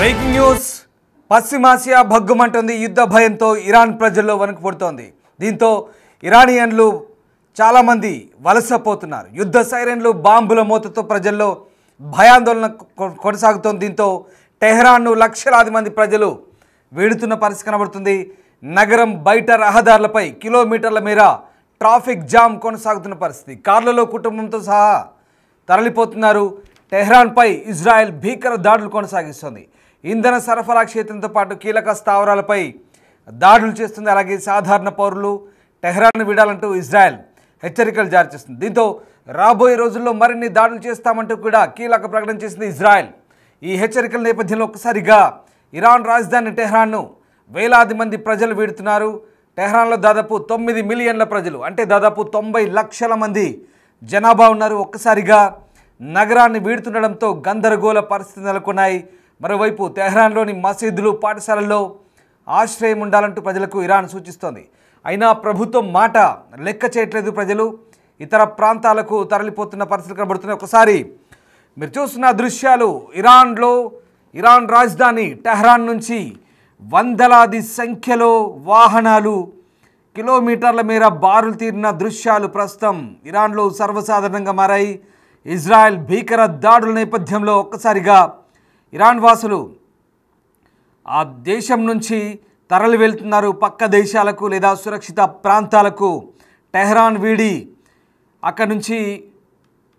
Breaking news. పశ్చిమాసియా భగ్గుమంటుంది. యుద్ధ భయంతో ఇరాన్ ప్రజల్లో వణుకుపుడుతోంది. దీంతో ఇరానియన్లు చాలామంది వలసపోతున్నారు. యుద్ధ సైరన్లు, బాంబుల మోతతో ప్రజల్లో భయాందోళన కొనసాగుతోంది. దీంతో టెహ్రాన్ను లక్షలాది మంది ప్రజలు వీడుతున్న పరిస్థితి కనబడుతుంది. నగరం బయట రహదారులపై కిలోమీటర్ల మేర ట్రాఫిక్ జామ్ కొనసాగుతున్న పరిస్థితి. కార్లలో కుటుంబంతో సహా తరలిపోతున్నారు. టెహ్రాన్పై ఇజ్రాయెల్ భీకర దాడులు కొనసాగిస్తుంది. ఇంధన సరఫరా క్షేత్రంతో పాటు కీలక స్థావరాలపై దాడులు చేస్తుంది. అలాగే సాధారణ పౌరులు టెహ్రాన్ను వీడాలంటూ ఇజ్రాయెల్ హెచ్చరికలు జారీ చేస్తుంది. దీంతో రాబోయే రోజుల్లో మరిన్ని దాడులు చేస్తామంటూ కూడా కీలక ప్రకటన చేసింది ఇజ్రాయెల్. ఈ హెచ్చరికల నేపథ్యంలో ఒక్కసారిగా ఇరాన్ రాజధాని టెహ్రాన్ను వేలాది మంది ప్రజలు వీడుతున్నారు. టెహ్రాన్లో దాదాపు 9 మిలియన్ల ప్రజలు, అంటే దాదాపు 90 లక్షల మంది జనాభా ఉన్నారు. ఒక్కసారిగా నగరాన్ని వీడుతుండడంతో గందరగోళ పరిస్థితులు నెలకొన్నాయి. మరోవైపు టెహ్రాన్లోని మసీదులు, పాఠశాలల్లో ఆశ్రయం ఉండాలంటూ ప్రజలకు ఇరాన్ సూచిస్తోంది. అయినా ప్రభుత్వం మాట లెక్క చేయట్లేదు. ప్రజలు ఇతర ప్రాంతాలకు తరలిపోతున్న పరిస్థితులు కనబడుతున్నాయి. ఒకసారి మీరు చూస్తున్న దృశ్యాలు ఇరాన్ రాజధాని టెహ్రాన్ నుంచి వందలాది సంఖ్యలో వాహనాలు కిలోమీటర్ల మేర బారులు తీరిన దృశ్యాలు ప్రస్తుతం ఇరాన్లో సర్వసాధారణంగా మారాయి. ఇజ్రాయెల్ భీకర దాడుల నేపథ్యంలో ఒక్కసారిగా ఇరాన్ వాసులు ఆ దేశం నుంచి తరలి వెళ్తున్నారు. పక్క దేశాలకు లేదా సురక్షిత ప్రాంతాలకు టెహ్రాన్ వీడి అక్కడి నుంచి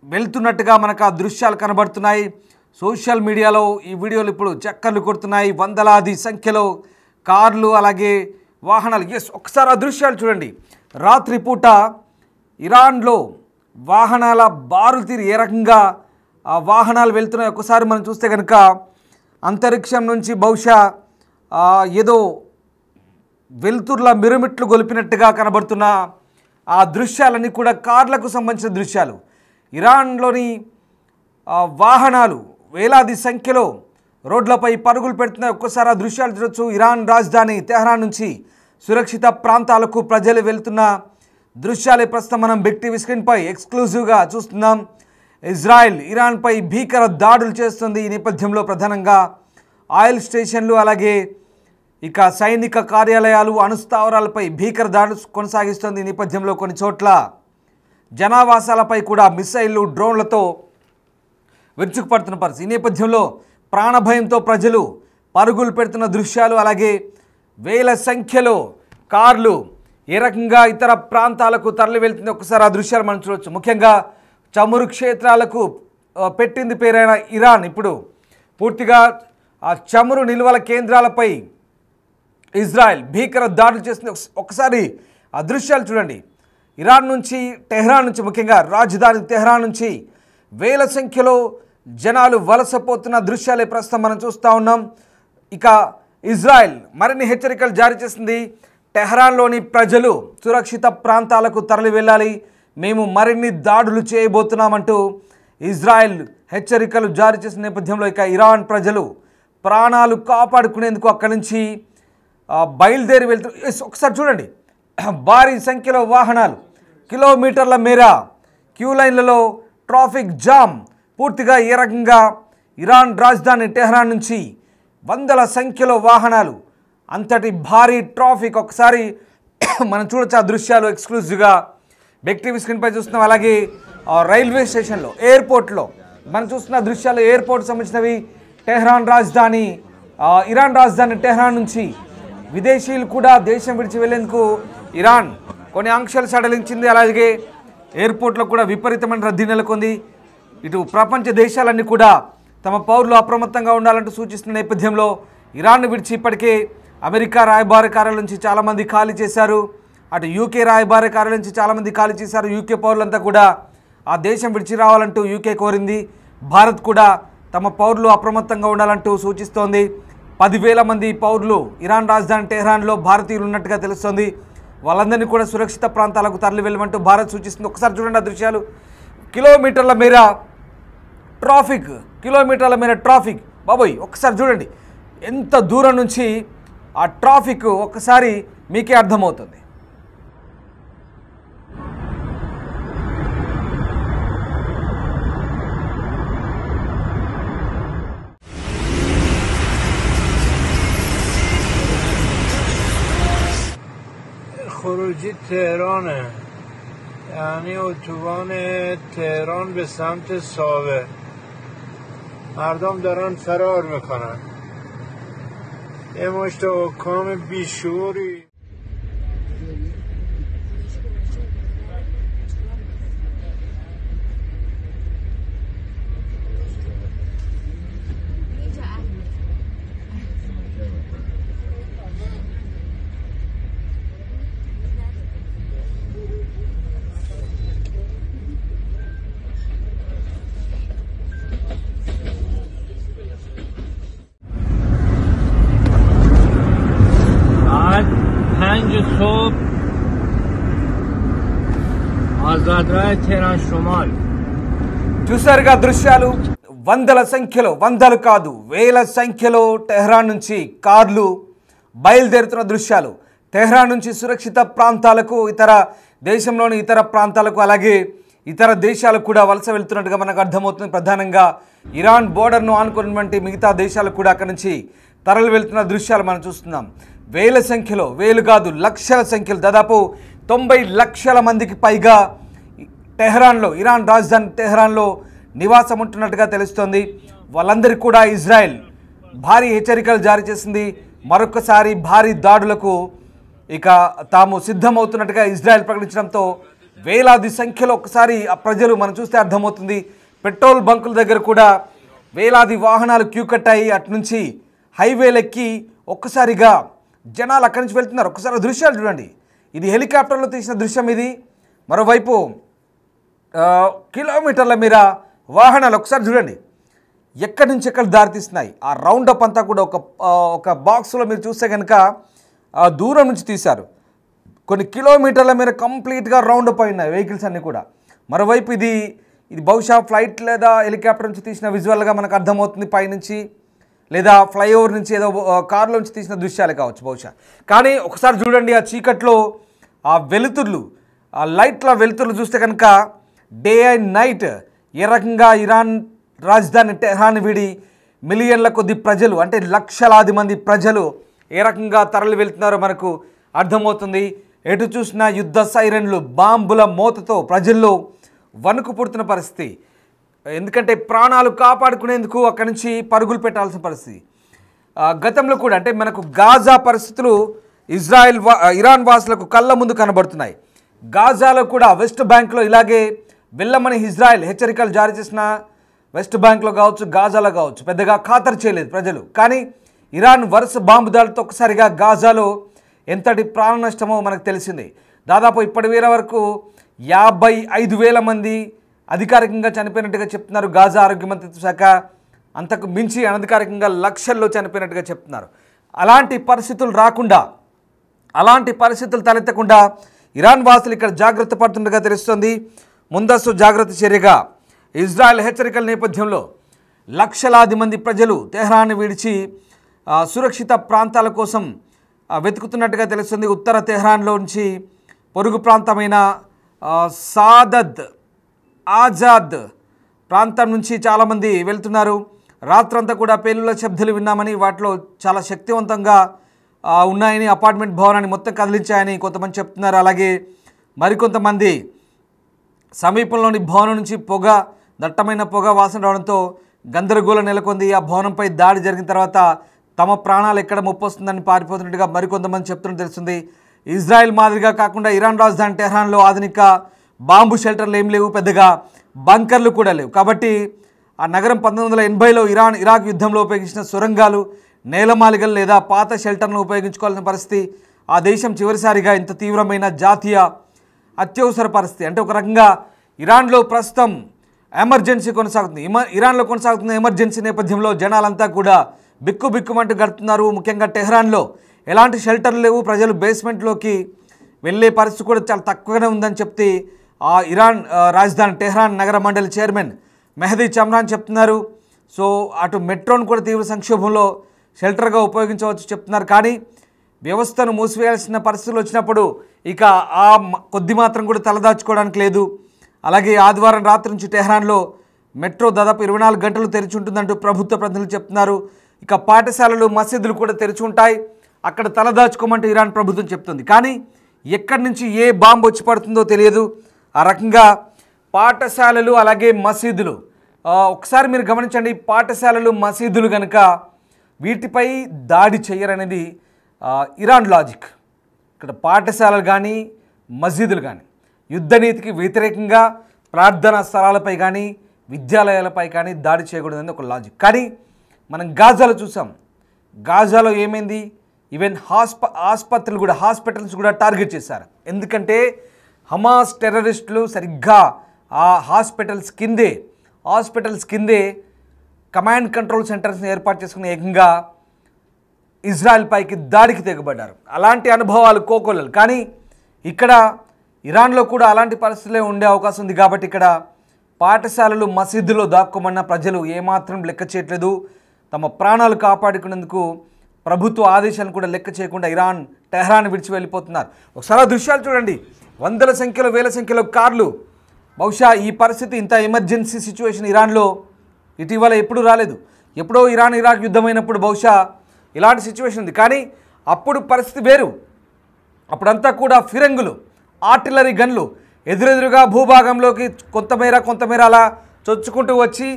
వెళ్తున్నట్టుగా మనకు ఆ దృశ్యాలు కనబడుతున్నాయి. సోషల్ మీడియాలో ఈ వీడియోలు ఇప్పుడు చక్కర్లు కొడుతున్నాయి. వందలాది సంఖ్యలో కార్లు, అలాగే వాహనాలు. ఒకసారి ఆ దృశ్యాలు చూడండి. రాత్రిపూట ఇరాన్లో వాహనాల బారులు తీరి ఏ రకంగా ఆ వాహనాలు వెళ్తున్నాయి ఒకసారి మనం చూస్తే కనుక అంతరిక్షం నుంచి బహుశా ఏదో వెలుతుర్ల మిరుమిట్లు గొలిపినట్టుగా కనబడుతున్న ఆ దృశ్యాలన్నీ కూడా కార్లకు సంబంధించిన దృశ్యాలు. ఇరాన్లోని వాహనాలు వేలాది సంఖ్యలో రోడ్లపై పరుగులు పెడుతున్నాయి. ఒక్కసారి ఆ దృశ్యాలు చూడొచ్చు. ఇరాన్ రాజధాని టెహ్రాన్ నుంచి సురక్షిత ప్రాంతాలకు ప్రజలు వెళ్తున్న దృశ్యాలే ప్రస్తుతం మనం బిగ్ టీవీ స్క్రీన్పై ఎక్స్క్లూజివ్గా చూస్తున్నాం. ఇజ్రాయెల్ ఇరాన్పై భీకర దాడులు చేస్తుంది. ఈ నేపథ్యంలో ప్రధానంగా ఆయిల్ స్టేషన్లు, అలాగే ఇక సైనిక కార్యాలయాలు, అణుస్థావరాలపై భీకర దాడులు కొనసాగిస్తుంది. ఈ నేపథ్యంలో కొన్ని చోట్ల జనావాసాలపై కూడా మిసైళ్లు, డ్రోన్లతో విరుచుకుపడుతున్న పరిస్థితి. ఈ నేపథ్యంలో ప్రాణభయంతో ప్రజలు పరుగులు పెడుతున్న దృశ్యాలు, అలాగే వేల సంఖ్యలో కార్లు ఏ రకంగా ఇతర ప్రాంతాలకు తరలి వెళ్తుంది ఒకసారి ఆ దృశ్యాలు మనం చూడవచ్చు. ముఖ్యంగా చమురు క్షేత్రాలకు పెట్టింది పేరైన ఇరాన్ ఇప్పుడు పూర్తిగా ఆ చమురు నిల్వల కేంద్రాలపై ఇజ్రాయెల్ భీకర దాడులు చేస్తుంది. ఒకసారి ఆ దృశ్యాలు చూడండి. ఇరాన్ నుంచి టెహ్రాన్ నుంచి, ముఖ్యంగా రాజధాని టెహ్రాన్ నుంచి వేల సంఖ్యలో జనాలు వలసపోతున్న దృశ్యాలే ప్రస్తుతం మనం చూస్తూ ఉన్నాం. ఇక ఇజ్రాయెల్ మరిన్ని హెచ్చరికలు జారీ చేసింది. టెహ్రాన్లోని ప్రజలు సురక్షిత ప్రాంతాలకు తరలి వెళ్ళాలి, మేము మరిన్ని దాడులు చేయబోతున్నామంటూ ఇజ్రాయెల్ హెచ్చరికలు జారీ చేసిన నేపథ్యంలో ఇక ఇరాన్ ప్రజలు ప్రాణాలు కాపాడుకునేందుకు అక్కడి నుంచి బయలుదేరి వెళ్తున్నారు. ఒకసారి చూడండి. భారీ సంఖ్యలో వాహనాలు, కిలోమీటర్ల మేర క్యూ లైన్లలో ట్రాఫిక్ జామ్. పూర్తిగా ఏ రకంగా ఇరాన్ రాజధాని టెహ్రాన్ నుంచి వందల సంఖ్యలో వాహనాలు, అంతటి భారీ ట్రాఫిక్. ఒకసారి మనం చూడొచ్చు ఆ దృశ్యాలు ఎక్స్క్లూజివ్గా బిగ్ టీవీ స్క్రీన్పై చూస్తున్నాం. అలాగే రైల్వే స్టేషన్లో, ఎయిర్పోర్ట్లో మనం చూస్తున్న దృశ్యాలు ఎయిర్పోర్ట్ సంబంధించినవి. టెహ్రాన్ రాజధాని ఇరాన్ రాజధాని టెహ్రాన్ నుంచి విదేశీయులు కూడా దేశం విడిచి వెళ్లేందుకు ఇరాన్ కొన్ని ఆంక్షలు సడలించింది. అలాగే ఎయిర్పోర్ట్లో కూడా విపరీతమైన రద్దీ నెలకొంది. ఇటు ప్రపంచ దేశాలన్నీ కూడా తమ పౌరులు అప్రమత్తంగా ఉండాలంటూ సూచిస్తున్న నేపథ్యంలో ఇరాన్ను విడిచి ఇప్పటికే అమెరికా రాయబార కార్యాలయం నుంచి చాలామంది ఖాళీ చేశారు. అటు యూకే రాయబార కార్యాలయం నుంచి చాలామంది ఖాళీ చేశారు. యూకే పౌరులంతా కూడా ఆ దేశం విడిచి రావాలంటూ యూకే కోరింది. భారత్ కూడా తమ పౌరులు అప్రమత్తంగా ఉండాలంటూ సూచిస్తోంది. 10,000 మంది పౌరులు ఇరాన్ రాజధాని టెహ్రాన్లో భారతీయులు ఉన్నట్టుగా తెలుస్తోంది. వాళ్ళందరినీ కూడా సురక్షిత ప్రాంతాలకు తరలి వెళ్ళమంటూ భారత్ సూచిస్తుంది. ఒకసారి చూడండి ఆ దృశ్యాలు. కిలోమీటర్ల మేర ట్రాఫిక్. బాబోయ్, ఒకసారి చూడండి ఎంత దూరం నుంచి ఆ ట్రాఫిక్ ఒక్కసారి మీకే అర్థమవుతుంది. خروجی تهرانه، یعنی اتوبان تهران به سمت ساوه. مردم دارن فرار میکنن. یه مشت حکام بیشعوری صبح ఆజాద్రాయ్ తెహరాన్ షుమాల్ చూసారుగా దృశ్యాలు. వందల సంఖ్యలో, వందలు కాదు వేల సంఖ్యలో టెహ్రాన్ నుంచి కార్లు బయలుదేరుతున్న దృశ్యాలు. టెహ్రాన్ నుంచి సురక్షిత ప్రాంతాలకు, ఇతర దేశంలోని ఇతర ప్రాంతాలకు, అలాగే ఇతర దేశాలకు కూడా వలస వెళ్తున్నట్టుగా మనకు అర్థమవుతుంది. ప్రధానంగా ఇరాన్ బోర్డర్ను ఆనుకున్నటువంటి మిగతా దేశాలకు కూడా అక్కడి నుంచి తరలి వెళ్తున్న దృశ్యాలు మనం చూస్తున్నాం. వేల సంఖ్యలో, వేలు కాదు లక్షల సంఖ్యలో, దాదాపు 90 లక్షల మందికి పైగా టెహ్రాన్లో, ఇరాన్ రాజధాని టెహ్రాన్లో నివాసం ఉంటున్నట్టుగా తెలుస్తోంది. వాళ్ళందరికీ కూడా ఇజ్రాయెల్ భారీ హెచ్చరికలు జారీ చేసింది. మరొకసారి భారీ దాడులకు ఇక తాము సిద్ధమవుతున్నట్టుగా ఇజ్రాయెల్ ప్రకటించడంతో వేలాది సంఖ్యలో ఒకసారి ఆ ప్రజలు మనం చూస్తే అర్థమవుతుంది. పెట్రోల్ బంకుల దగ్గర కూడా వేలాది వాహనాలు క్యూ కట్టాయి. అటు నుంచి హైవేలెక్కి ఒక్కసారిగా జనాలు అక్కడి నుంచి వెళ్తున్నారు. ఒకసారి దృశ్యాలు చూడండి. ఇది హెలికాప్టర్లో తీసిన దృశ్యం. ఇది మరోవైపు కిలోమీటర్ల మీద వాహనాలు ఒకసారి చూడండి ఎక్కడి నుంచి ఎక్కడ దారితీస్తున్నాయి. ఆ రౌండప్ అంతా కూడా ఒక బాక్స్లో మీరు చూస్తే కనుక దూరం నుంచి తీశారు. కొన్ని కిలోమీటర్ల మీద కంప్లీట్గా రౌండప్ అయినాయి వెహికల్స్ అన్నీ కూడా. మరోవైపు ఇది బహుశా ఫ్లైట్ లేదా హెలికాప్టర్ నుంచి తీసిన విజువల్గా మనకు అర్థమవుతుంది. పైనుంచి లేదా ఫ్లైఓవర్ నుంచి ఏదో కారులో నుంచి తీసిన దృశ్యాలే కావచ్చు బహుశా. కానీ ఒకసారి చూడండి ఆ చీకట్లో ఆ వెలుతుర్లు, ఆ లైట్ల వెలుతుర్లు చూస్తే కనుక డే అండ్ నైట్ ఏ రకంగా ఇరాన్ రాజధాని టెహ్రాన్ వీడి మిలియన్ల కొద్ది ప్రజలు, అంటే లక్షలాది మంది ప్రజలు ఏ రకంగా తరలి వెళ్తున్నారో మనకు అర్థమవుతుంది. ఎటు చూసినా యుద్ధ సైరన్లు, బాంబుల మోతతో ప్రజల్లో వణుకు పుడుతున్న పరిస్థితి. ఎందుకంటే ప్రాణాలు కాపాడుకునేందుకు అక్కడి నుంచి పరుగులు పెట్టాల్సిన పరిస్థితి. గతంలో కూడా అంటే మనకు గాజా పరిస్థితులు ఇరాన్ వాసులకు కళ్ళ ముందు కనబడుతున్నాయి. గాజాలో కూడా వెస్ట్ బ్యాంక్లో ఇలాగే వెళ్ళమని ఇజ్రాయెల్ హెచ్చరికలు జారీ చేసిన వెస్ట్ బ్యాంక్లో కావచ్చు, గాజాలో కావచ్చు పెద్దగా ఖాతరు చేయలేదు ప్రజలు. కానీ ఇరాన్ వరుస బాంబు దాడులతో ఒక్కసారిగా గాజాలో ఎంతటి ప్రాణ నష్టమో మనకు తెలిసింది. దాదాపు ఇప్పటి వేల వరకు 55,000 మంది అధికారికంగా చనిపోయినట్టుగా చెప్తున్నారు గాజా ఆరోగ్య మంత్రిత్వ శాఖ. అంతకు మించి అనధికారికంగా లక్షల్లో చనిపోయినట్టుగా చెప్తున్నారు. అలాంటి పరిస్థితులు రాకుండా, అలాంటి పరిస్థితులు తలెత్తకుండా ఇరాన్ వాసులు ఇక్కడ జాగ్రత్త పడుతుండగా తెలుస్తోంది. ముందస్తు జాగ్రత్త చర్యగా ఇజ్రాయెల్ హెచ్చరికల నేపథ్యంలో లక్షలాది మంది ప్రజలు టెహ్రాన్ విడిచి సురక్షిత ప్రాంతాల కోసం వెతుకుతున్నట్టుగా తెలుస్తుంది. ఉత్తర టెహ్రాన్లో నుంచి పొరుగు ప్రాంతమైన సాదద్, ఆజాద్ ప్రాంతం నుంచి చాలామంది వెళ్తున్నారు. రాత్రంతా కూడా పేలుల శబ్దాలు విన్నామని, వాటిలో చాలా శక్తివంతంగా ఉన్నాయని, అపార్ట్మెంట్ భవనాన్ని మొత్తం కదిలించాయని కొంతమంది చెప్తున్నారు. అలాగే మరికొంతమంది సమీపంలోని భవనం నుంచి దట్టమైన పొగ వాసన రావడంతో గందరగోళం నెలకొంది. ఆ భవనంపై దాడి జరిగిన తర్వాత తమ ప్రాణాలు ఎక్కడ ముప్పు వస్తుందని పారిపోతున్నట్టుగా మరికొంతమంది చెప్తున్నట్టు తెలుస్తుంది. ఇజ్రాయెల్ మాదిరిగా కాకుండా ఇరాన్ రాజధాని టెహ్రాన్లో ఆధునిక బాంబు షెల్టర్లు ఏం లేవు, పెద్దగా బంకర్లు కూడా లేవు. కాబట్టి ఆ నగరం 1980లో ఇరాక్ యుద్ధంలో ఉపయోగించిన సొరంగాలు, నేలమాలిగలు లేదా పాత షెల్టర్లను ఉపయోగించుకోవాల్సిన పరిస్థితి. ఆ దేశం చివరిసారిగా ఇంత తీవ్రమైన జాతీయ అత్యవసర పరిస్థితి. అంటే ఒక రకంగా ఇరాన్లో ప్రస్తుతం ఎమర్జెన్సీ కొనసాగుతుంది. ఇరాన్లో కొనసాగుతున్న ఎమర్జెన్సీ నేపథ్యంలో జనాలంతా కూడా బిక్కుబిక్కుమంటూ గడుపుతున్నారు. ముఖ్యంగా టెహ్రాన్లో ఎలాంటి షెల్టర్లు లేవు. ప్రజలు బేస్మెంట్లోకి వెళ్ళే పరిస్థితి కూడా చాలా తక్కువగానే ఉందని చెప్తే ఆ ఇరాన్ రాజధాని టెహ్రాన్ నగర మండలి చైర్మన్ మెహదీ చమ్రాన్ చెప్తున్నారు. సో అటు మెట్రోను కూడా తీవ్ర సంక్షోభంలో షెల్టర్గా ఉపయోగించవచ్చు చెప్తున్నారు. కానీ వ్యవస్థను మూసివేయాల్సిన పరిస్థితులు వచ్చినప్పుడు ఇక ఆ కొద్ది మాత్రం కూడా తలదాచుకోవడానికి లేదు. అలాగే ఆదివారం రాత్రి నుంచి టెహ్రాన్లో మెట్రో దాదాపు 24 గంటలు తెరిచి ఉంటుందంటూ ప్రభుత్వ ప్రతినిధులు చెప్తున్నారు. ఇక పాఠశాలలు, మసీదులు కూడా తెరిచి ఉంటాయి. అక్కడ తలదాచుకోమంటూ ఇరాన్ ప్రభుత్వం చెప్తుంది. కానీ ఎక్కడి నుంచి ఏ బాంబు వచ్చి పడుతుందో తెలియదు. ఆ రకంగా పాఠశాలలు అలాగే మసీదులు, ఒకసారి మీరు గమనించండి, పాఠశాలలు మసీదులు కనుక వీటిపై దాడి చేయరనేది ఇరాన్ లాజిక్. ఇక్కడ పాఠశాలలు కానీ మసీదులు కానీ యుద్ధనీతికి వ్యతిరేకంగా ప్రార్థనా స్థలాలపై కానీ విద్యాలయాలపై కానీ దాడి చేయకూడదని ఒక లాజిక్. కానీ మనం గాజాలో చూసాం. గాజాలో ఏమైంది? ఈవెన్ ఆసుపత్రులు కూడా, హాస్పిటల్స్ కూడా టార్గెట్ చేశారు. ఎందుకంటే హమాస్ టెర్రరిస్టులు సరిగ్గా ఆ హాస్పిటల్స్ కిందే కమాండ్ కంట్రోల్ సెంటర్స్ని ఏర్పాటు చేసుకుని ఏకంగా ఇజ్రాయెల్ పైకి దాడికి తెగబడ్డారు. అలాంటి అనుభవాలు కోకొల్లలు. కానీ ఇక్కడ ఇరాన్లో కూడా అలాంటి పరిస్థితులే ఉండే అవకాశం ఉంది. కాబట్టి ఇక్కడ పాఠశాలలు మసీదులో దాక్కోమన్న ప్రజలు ఏమాత్రం లెక్క చేయట్లేదు. తమ ప్రాణాలు కాపాడుకునేందుకు ప్రభుత్వ ఆదేశాలను కూడా లెక్క చేయకుండా టెహ్రాన్ విడిచి వెళ్ళిపోతున్నారు. ఒకసారి దృశ్యాలు చూడండి. వందల సంఖ్యలో వేల సంఖ్యలో కార్లు. బహుశా ఈ పరిస్థితి, ఇంత ఎమర్జెన్సీ సిచ్యువేషన్ ఇరాన్లో ఇటీవల ఎప్పుడూ రాలేదు. ఎప్పుడో ఇరాన్ ఇరాక్ యుద్ధమైనప్పుడు బహుశా ఇలాంటి సిచ్యువేషన్ ఉంది. కానీ అప్పుడు పరిస్థితి వేరు. అప్పుడంతా కూడా ఫిరంగులు, ఆర్టిలరీ గన్లు ఎదురెదురుగా భూభాగంలోకి కొంతమేర అలా చొచ్చుకుంటూ వచ్చి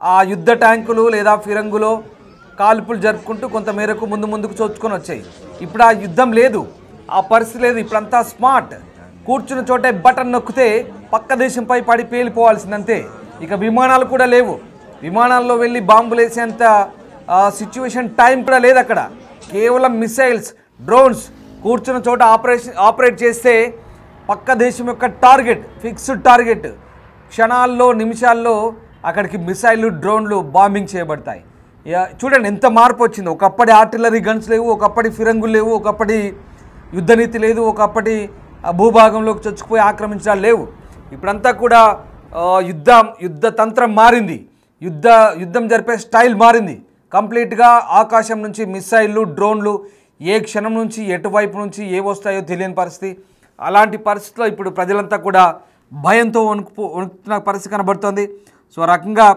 ఆ యుద్ధ ట్యాంకులు లేదా ఫిరంగులో కాల్పులు జరుపుకుంటూ కొంతమేరకు ముందుకు చొచ్చుకొని వచ్చాయి. ఇప్పుడు ఆ యుద్ధం లేదు, ఆ పరిస్థితి లేదు. ఇప్పుడంతా స్మార్ట్. కూర్చున్న చోటే బటన్ నొక్కితే పక్క దేశంపై పడి పేలిపోవాల్సిందంతే. ఇక విమానాలు కూడా లేవు. విమానాల్లో వెళ్ళి బాంబులు వేసేంత సిచ్యువేషన్ టైం కూడా లేదు అక్కడ. కేవలం మిసైల్స్, డ్రోన్స్ కూర్చున్న చోట ఆపరేట్ చేస్తే పక్క దేశం యొక్క ఫిక్స్డ్ టార్గెట్ క్షణాల్లో నిమిషాల్లో అక్కడికి మిసైళ్ళు, డ్రోన్లు బాంబింగ్ చేయబడతాయి. చూడండి ఎంత మార్పు వచ్చింది. ఒకప్పటి ఆర్టిలరీ గన్స్ లేవు, ఒకప్పటి ఫిరంగులు లేవు, ఒకప్పటి యుద్ధనీతి లేదు, ఒకప్పటి భూభాగంలోకి చొచ్చుకుపోయి ఆక్రమించడాలు లేవు. ఇప్పుడంతా కూడా యుద్ధ తంత్రం మారింది. యుద్ధం జరిపే స్టైల్ మారింది. కంప్లీట్గా ఆకాశం నుంచి మిసైళ్ళు, డ్రోన్లు ఏ క్షణం నుంచి ఎటువైపు నుంచి ఏ వస్తాయో తెలియని పరిస్థితి. అలాంటి పరిస్థితిలో ఇప్పుడు ప్రజలంతా కూడా భయంతో వణుకుతున్న పరిస్థితి కనబడుతోంది. సో ఆ రకంగా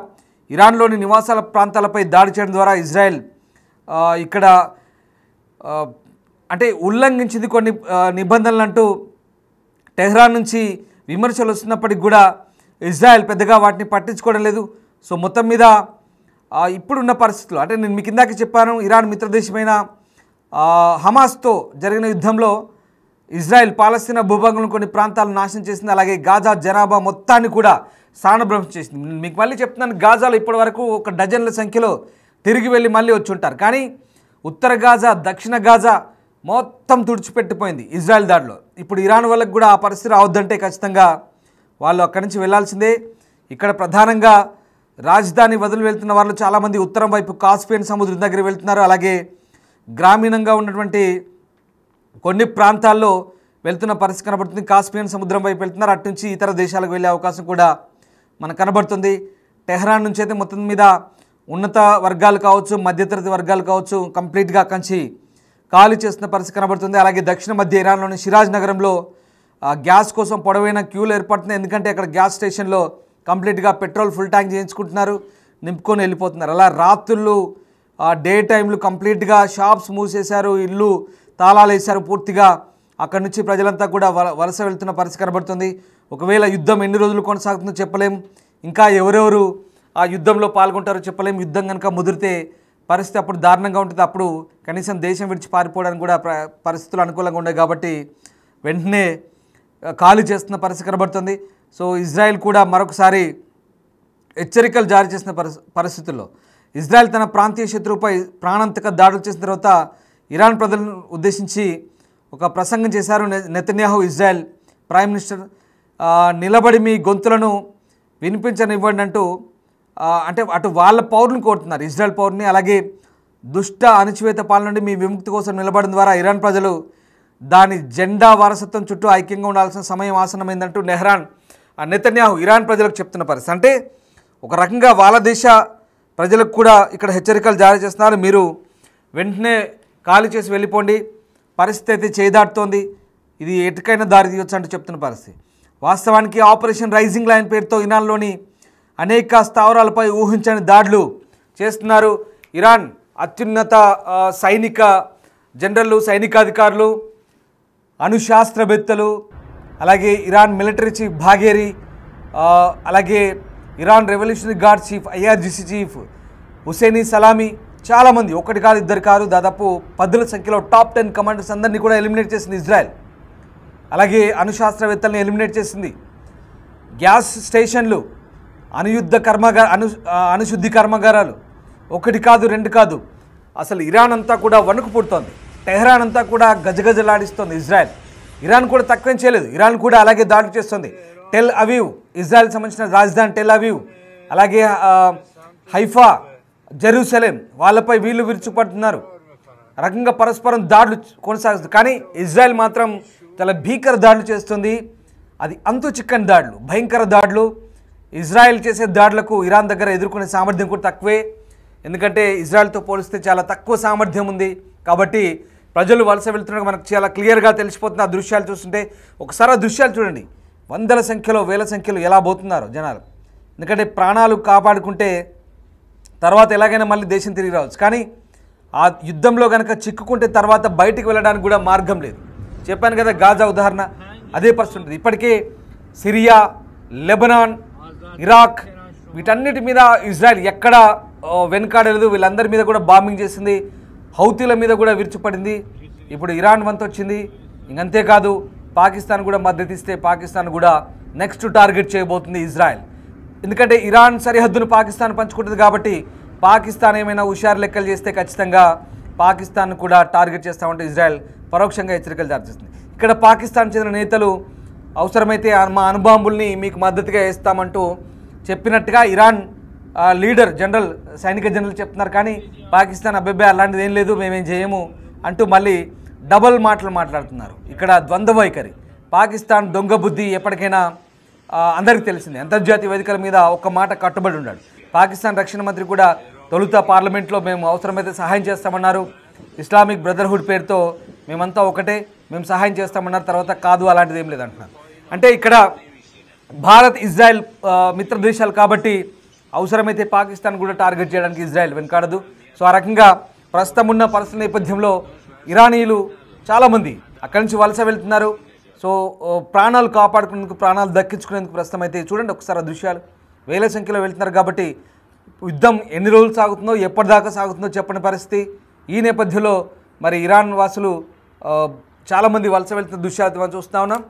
ఇరాన్లోని నివాసాల ప్రాంతాలపై దాడి చేయడం ద్వారా ఇజ్రాయెల్ ఇక్కడ అంటే ఉల్లంఘించింది కొన్ని నిబంధనలు అంటూ టెహ్రాన్ నుంచి విమర్శలు వస్తున్నప్పటికి కూడా ఇజ్రాయెల్ పెద్దగా వాటిని పట్టించుకోవడం లేదు. సో మొత్తం మీద ఇప్పుడున్న పరిస్థితుల్లో అంటే నేను మీకు ఇందాక చెప్పాను, ఇరాన్ మిత్రదేశమైన హమాస్తో జరిగిన యుద్ధంలో ఇజ్రాయెల్ పాలస్తీనా భూభాగంలో కొన్ని ప్రాంతాలను నాశనం చేసింది. అలాగే గాజా జనాభా మొత్తాన్ని కూడా స్థానభ్రంశం చేసింది. మీకు మళ్ళీ చెప్తున్నాను, గాజాలో ఇప్పటి వరకు ఒక డజన్ల సంఖ్యలో తిరిగి వెళ్ళి మళ్ళీ వచ్చి ఉంటారు. కానీ ఉత్తర గాజా, దక్షిణ గాజా మొత్తం తుడిచిపెట్టిపోయింది ఇజ్రాయెల్ దాడిలో. ఇప్పుడు ఇరాన్ వాళ్ళకు కూడా ఆ పరిస్థితి రావద్దంటే ఖచ్చితంగా వాళ్ళు అక్కడి నుంచి వెళ్లాల్సిందే. ఇక్కడ ప్రధానంగా రాజధాని వదిలి వెళ్తున్న వాళ్ళు చాలామంది ఉత్తరం వైపు కాస్పియన్ సముద్రం దగ్గర వెళ్తున్నారు. అలాగే గ్రామీణంగా ఉన్నటువంటి కొన్ని ప్రాంతాల్లో వెళ్తున్న పరిస్థితి కనబడుతుంది. కాస్పియన్ సముద్రం వైపు వెళ్తున్నారు. అటు నుంచి ఇతర దేశాలకు వెళ్ళే అవకాశం కూడా మనకు కనబడుతుంది. టెహ్రాన్ నుంచి అయితే మొత్తం మీద ఉన్నత వర్గాలు కావచ్చు, మధ్యతరగతి వర్గాలు కావచ్చు, కంప్లీట్గా కంచి ఖాళీ చేస్తున్న పరిస్థితి కనబడుతుంది. అలాగే దక్షిణ మధ్య ఇరాన్లోని షిరాజ్ నగరంలో గ్యాస్ కోసం పొడవైన క్యూలు ఏర్పడుతున్నాయి. ఎందుకంటే అక్కడ గ్యాస్ స్టేషన్లో కంప్లీట్గా పెట్రోల్ ఫుల్ ట్యాంక్ చేయించుకుంటున్నారు, నింపుకొని వెళ్ళిపోతున్నారు. అలా రాత్రులు డే టైంలు కంప్లీట్గా షాప్స్ మూసేశారు, ఇల్లు తాళాలు వేశారు పూర్తిగా. అక్కడి నుంచి ప్రజలంతా కూడా వలస వెళ్తున్న పరిస్థితి కనబడుతుంది. ఒకవేళ యుద్ధం ఎన్ని రోజులు కొనసాగుతుందో చెప్పలేం, ఇంకా ఎవరెవరు ఆ యుద్ధంలో పాల్గొంటారో చెప్పలేం. యుద్ధం కనుక ముదిరితే పరిస్థితి అప్పుడు దారుణంగా ఉంటుంది. అప్పుడు కనీసం దేశం విడిచి పారిపోవడానికి కూడా పరిస్థితులు అనుకూలంగా ఉన్నాయి. కాబట్టి వెంటనే ఖాళీ చేస్తున్న పరిస్థితి కనబడుతుంది. సో ఇజ్రాయెల్ కూడా మరొకసారి హెచ్చరికలు జారీ చేసిన పరిస్థితుల్లో ఇజ్రాయెల్ తన ప్రాంతీయ శత్రువుపై ప్రాణాంతక దాడులు చేసిన తర్వాత ఇరాన్ ప్రజలను ఉద్దేశించి ఒక ప్రసంగం చేశారు నెతన్యాహు. ఇజ్రాయెల్ ప్రైమ్ మినిస్టర్ నిలబడి మీ గొంతులను వినిపించనివ్వండి అంటూ అంటే అటు వాళ్ళ పౌరులను కోరుతున్నారు, ఇజ్రాయెల్ పౌరుని. అలాగే దుష్ట అణచివేత పాలన నుండి మీ విముక్తి కోసం నిలబడడం ద్వారా ఇరాన్ ప్రజలు దాని జెండా వారసత్వం చుట్టూ ఐక్యంగా ఉండాల్సిన సమయం ఆసనమైందంటూ నెతన్యాహు ఇరాన్ ప్రజలకు చెప్తున్న పరిస్థితి. అంటే ఒక రకంగా వాళ్ళ దేశ ప్రజలకు కూడా ఇక్కడ హెచ్చరికలు జారీ చేస్తున్నారు. మీరు వెంటనే ఖాళీ చేసి వెళ్ళిపోండి, పరిస్థితి అయితే చేదాటుతోంది, ఇది ఎటుకైనా దారి తీయొచ్చు అంటూ చెప్తున్న పరిస్థితి. వాస్తవానికి ఆపరేషన్ రైజింగ్ లైన్ పేరుతో ఇరాన్లోని అనేక స్థావరాలపై ఊహించని దాడులు చేస్తున్నారు. ఇరాన్ అత్యున్నత సైనిక జనరల్లు, సైనికాధికారులు, అణుశాస్త్రవేత్తలు, అలాగే ఇరాన్ మిలిటరీ చీఫ్ బాఘేరి, అలాగే Iran revolutionary guard chief IRGC chief Hosseini Salami, చాలామంది, ఒకటి కాదు ఇద్దరు కాదు, దాదాపు 10ల సంఖ్యలో టాప్ 10 కమాండర్స్ అందరినీ కూడా ఎలిమినేట్ చేసింది ఇజ్రాయెల్. అలాగే అణుశాస్త్రవేత్తల్ని ఎలిమినేట్ చేసింది. గ్యాస్ స్టేషన్లు, అణుశుద్ధి కర్మాగారాలు, ఒకటి కాదు రెండు కాదు, అసలు ఇరాన్ అంతా కూడా వణుకు పుడుతోంది. టెహ్రాన్ అంతా కూడా గజగజలాడిస్తోంది ఇజ్రాయెల్. ఇరాన్ కూడా తక్కువేం చేయలేదు, ఇరాన్ కూడా అలాగే దాడులు చేస్తుంది. టెల్ అవీవ్, ఇజ్రాయెల్ సంబంధించిన రాజధాని టెల్ అవీవ్, అలాగే హైఫా, జెరూసలేం, వాళ్ళపై వీళ్ళు విరుచుపడుతున్నారు. రకంగా పరస్పరం దాడులు కొనసాగుతుంది. కానీ ఇజ్రాయెల్ మాత్రం చాలా భీకర దాడులు చేస్తుంది. అది అంతు చిక్కని దాడులు, భయంకర దాడులు. ఇజ్రాయెల్ చేసే దాడులకు ఇరాన్ దగ్గర ఎదుర్కొనే సామర్థ్యం కూడా తక్కువే. ఎందుకంటే ఇజ్రాయెల్తో పోలిస్తే చాలా తక్కువ సామర్థ్యం ఉంది. కాబట్టి ప్రజలు వలస వెళ్తున్నట్టు మనకు చాలా క్లియర్గా తెలిసిపోతుంది ఆ దృశ్యాలు చూస్తుంటే. ఒకసారి ఆ దృశ్యాలు చూడండి, వందల సంఖ్యలో వేల సంఖ్యలో ఎలా పోతున్నారు జనాలు. ఎందుకంటే ప్రాణాలు కాపాడుకుంటే తర్వాత ఎలాగైనా మళ్ళీ దేశం తిరిగి రావచ్చు. కానీ ఆ యుద్ధంలో కనుక చిక్కుకుంటే తర్వాత బయటికి వెళ్ళడానికి కూడా మార్గం లేదు. చెప్పాను కదా, గాజా ఉదాహరణ అదే పరిస్థితి ఉంటుంది. ఇప్పటికే సిరియా, లెబనాన్, ఇరాక్, వీటన్నిటి మీద ఇజ్రాయెల్ ఎక్కడ వెనుకాడలేదు. వీళ్ళందరి మీద కూడా బాంబింగ్ చేసింది. హౌతీల మీద కూడా విరుచుపడింది. ఇప్పుడు ఇరాన్ వంతు వచ్చింది. ఇంకంతేకాదు పాకిస్తాన్ కూడా మద్దతు ఇస్తే పాకిస్తాన్ కూడా నెక్స్ట్ టార్గెట్ చేయబోతుంది ఇజ్రాయెల్. ఎందుకంటే ఇరాన్ సరిహద్దును పాకిస్తాన్ పంచుకుంటుంది కాబట్టి పాకిస్తాన్ ఏమైనా హుషారు లెక్కలు చేస్తే ఖచ్చితంగా పాకిస్తాన్ కూడా టార్గెట్ చేస్తామంటే ఇజ్రాయెల్ పరోక్షంగా హెచ్చరికలు జారీ చేస్తుంది. ఇక్కడ పాకిస్తాన్ చెందిన నేతలు అవసరమైతే మా అణుబాంబుల్ని మీకు మద్దతుగా వేస్తామంటూ చెప్పినట్టుగా ఇరాన్ లీడర్ సైనిక జనరల్ చెప్తున్నారు. కానీ పాకిస్తాన్ అబ్బాయి అలాంటిది ఏం లేదు, మేమేం చేయము అంటూ మళ్ళీ డబల్ మాటలు మాట్లాడుతున్నారు. ఇక్కడ ద్వంద్వ వైఖరి. పాకిస్తాన్ దొంగ బుద్ధి ఎప్పటికైనా అందరికీ తెలిసిందే. అంతర్జాతీయ వేదికల మీద ఒక్క మాట కట్టుబడి ఉన్నాడు. పాకిస్తాన్ రక్షణ మంత్రి కూడా తొలుత పార్లమెంట్లో మేము అవసరమైతే సహాయం చేస్తామన్నారు. ఇస్లామిక్ బ్రదర్హుడ్ పేరుతో మేమంతా ఒకటే, మేము సహాయం చేస్తామన్నారు. తర్వాత కాదు అలాంటిది ఏం లేదంటున్నారు. అంటే ఇక్కడ భారత్ ఇజ్రాయెల్ మిత్ర దేశాలు కాబట్టి అవసరమైతే పాకిస్తాన్ కూడా టార్గెట్ చేయడానికి ఇజ్రాయెల్ వెనుకాడదు. సో ఆ రకంగా ప్రస్తుతం ఉన్న పరిస్థితి నేపథ్యంలో ఇరానీయులు చాలామంది అక్కడి నుంచి వలస వెళ్తున్నారు. సో ప్రాణాలు కాపాడుకునేందుకు, ప్రాణాలు దక్కించుకునేందుకు ప్రస్తుతం అయితే చూడండి ఒకసారి ఆ దృశ్యాలు. వేల సంఖ్యలో వెళ్తున్నారు కాబట్టి యుద్ధం ఎన్ని రోజులు సాగుతుందో, ఎప్పటిదాకా సాగుతుందో చెప్పని పరిస్థితి. ఈ నేపథ్యంలో మరి ఇరాన్ వాసులు చాలామంది వలస వెళ్తున్న దృశ్యాలు మనం చూస్తూ ఉన్నాం.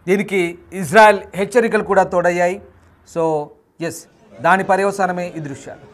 దీనికి ఇజ్రాయెల్ హెచ్చరికలు కూడా తోడయ్యాయి. సో ఎస్, దాని పర్యవసానమే ఈ దృశ్యాలు.